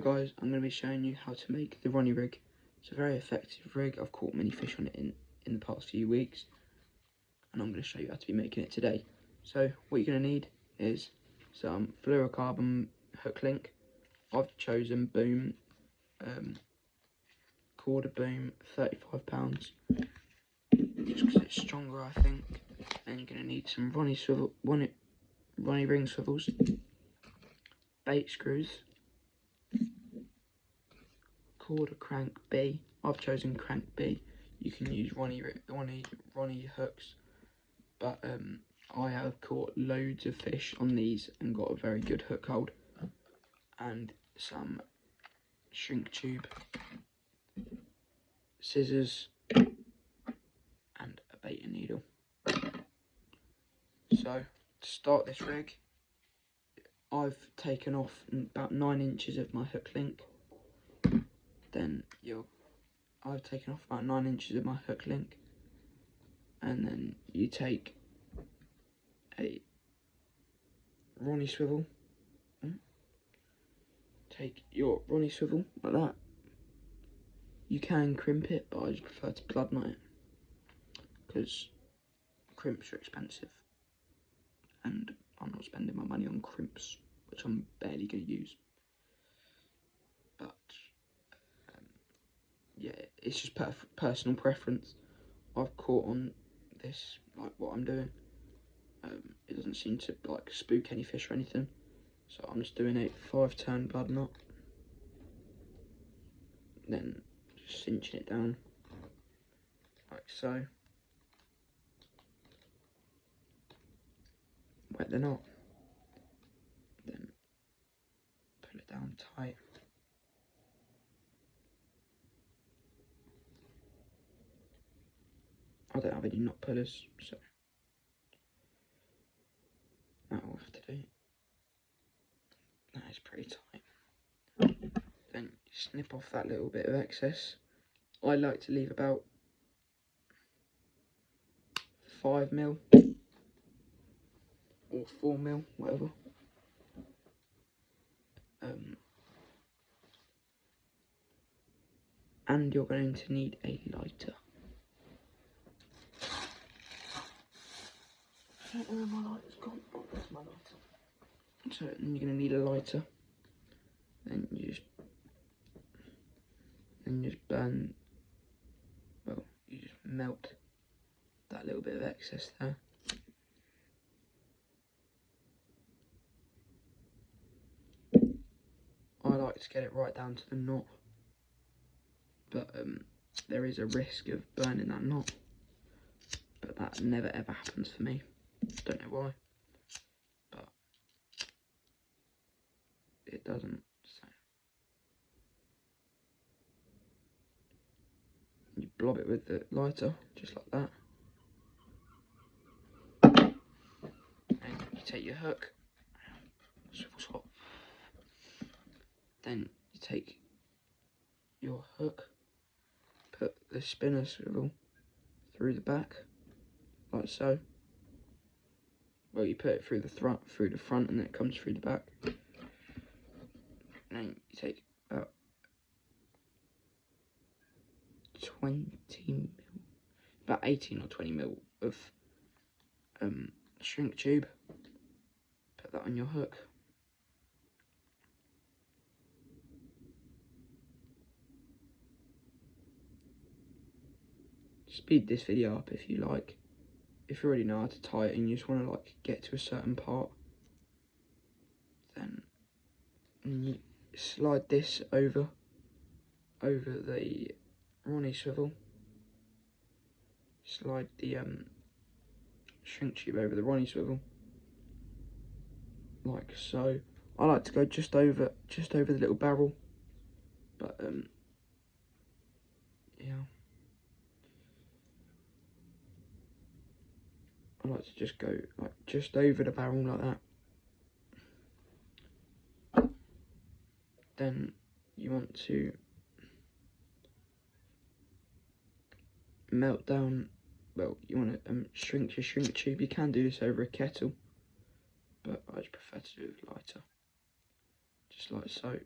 Guys, I'm going to be showing you how to make the Ronnie rig. It's a very effective rig. I've caught many fish on it in the past few weeks, and I'm going to show you how to be making it today. So what you're going to need is some fluorocarbon hook link. I've chosen Boom, quarter Boom, £35, just because it's stronger, I think. Then you're going to need some Ronnie ring swivels, bait screws, quarter crank B. I've chosen crank B. You can use Ronnie hooks, but I have caught loads of fish on these and got a very good hook hold. And some shrink tube, scissors, and a bait and needle. So to start this rig, I've taken off about 9 inches of my hook link. I've taken off about 9 inches of my hook link, and then you take a Ronnie swivel. Take your Ronnie swivel like that. You can crimp it, but I just prefer to blood knot it because crimps are expensive, and I'm not spending my money on crimps, which I'm barely going to use. But yeah, it's just personal preference. I've caught on this, like what I'm doing. It doesn't seem to like spook any fish or anything, so I'm just doing a 5-turn blood knot, then just cinching it down like so. Wet the knot, then pull it down tight. I don't have any knot pullers, so that will have to do. That is pretty tight. Then you snip off that little bit of excess. I like to leave about 5mm or 4mm, whatever. And you're going to need a lighter. I don't know where my lighter's gone. Oh, there's my lighter. So then you're going to need a lighter. Then you just burn. Well, you just melt that little bit of excess there. I like to get it right down to the knot, but there is a risk of burning that knot. But that never ever happens for me. Don't know why, but it doesn't. So you blob it with the lighter, just like that. And you take your hook, swivel's hot. Then you take your hook, put the spinner swivel through the back, like so. Well, you put it through the front, and then it comes through the back. And then you take about 18 or 20mm of shrink tube. Put that on your hook. Speed this video up if you like. If you already know how to tie it and you just want to like get to a certain part, then you slide this over the Ronnie swivel. Slide the shrink tube over the Ronnie swivel, like so. I like to go just over the little barrel, but yeah. I like to just go like just over the barrel like that. Then you want to melt down, well, you want to shrink your shrink tube. You can do this over a kettle, but I just prefer to do it with lighter, just like so.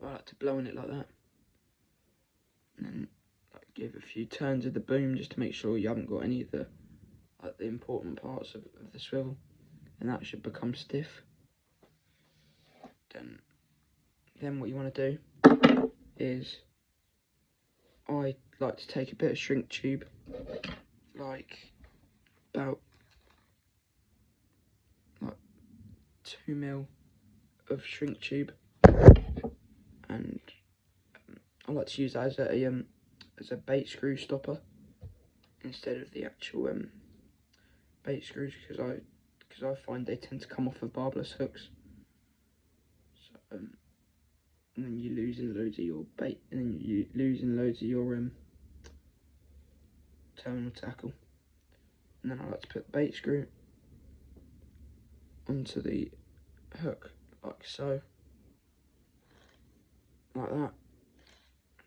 I like to blow on it like that. And then like, give a few turns of the boom just to make sure you haven't got any of the the important parts of the swivel, and that should become stiff. Then what you want to do is, I like to take a bit of shrink tube, like about 2 mil of shrink tube, and I like to use that as a bait screw stopper instead of the actual bait screws, because I find they tend to come off of barbless hooks. So and then you losing loads of your bait, and then you losing loads of your terminal tackle. And then I like to put the bait screw onto the hook like so, like that.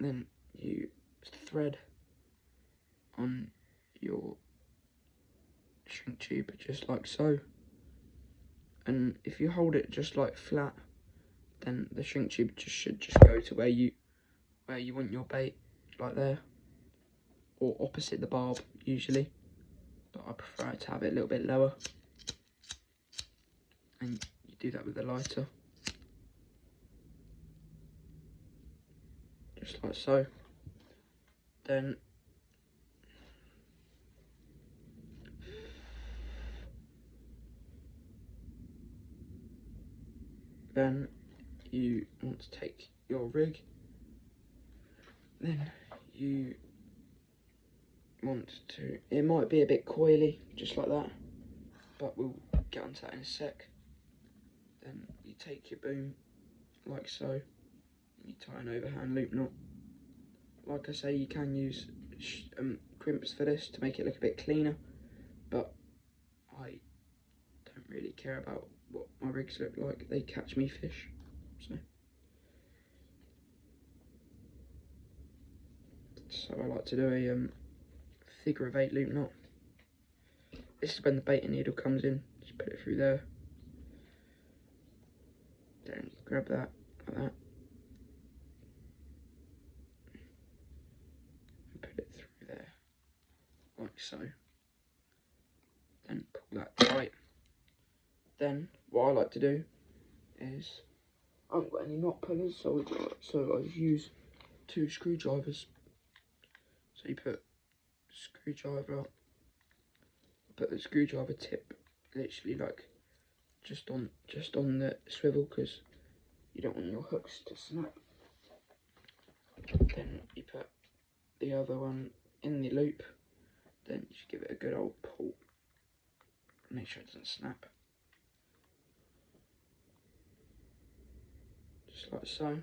Then you thread on your shrink tube just like so, and if you hold it just like flat, then the shrink tube should go to where you want your bait, like there, or opposite the barb usually, but I prefer to have it a little bit lower. And you do that with the lighter, just like so. Then you want to take your rig, then you want to, it might be a bit coily, just like that, but we'll get onto that in a sec. Then you take your boom, like so, and you tie an overhand loop knot. Like I say, you can use crimps for this to make it look a bit cleaner, but I don't really care about what my rigs look like. They catch me fish, so I like to do a figure of 8 loop knot. This is when the baiting needle comes in. Just put it through there. Then grab that like that. And put it through there, like so. Then pull that tight. Then what I like to do is, I haven't got any knot pullers, so I use 2 screwdrivers. So you put screwdriver, put the screwdriver tip literally like just on the swivel, because you don't want your hooks to snap. Then you put the other one in the loop. Then you just give it a good old pull. Make sure it doesn't snap. Just like so.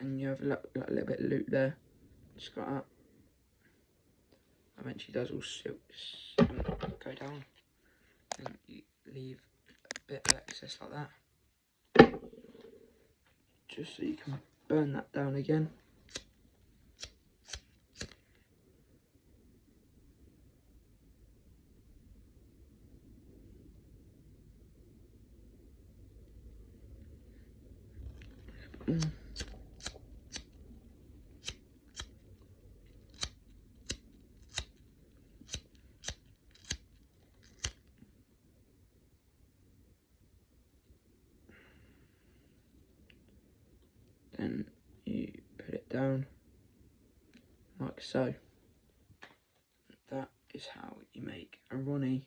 And you have a little bit of loop there, just like that. Eventually does all go down. And you leave a bit of excess like that, just so you can burn that down again. Then you put it down like so. That is how you make a Ronnie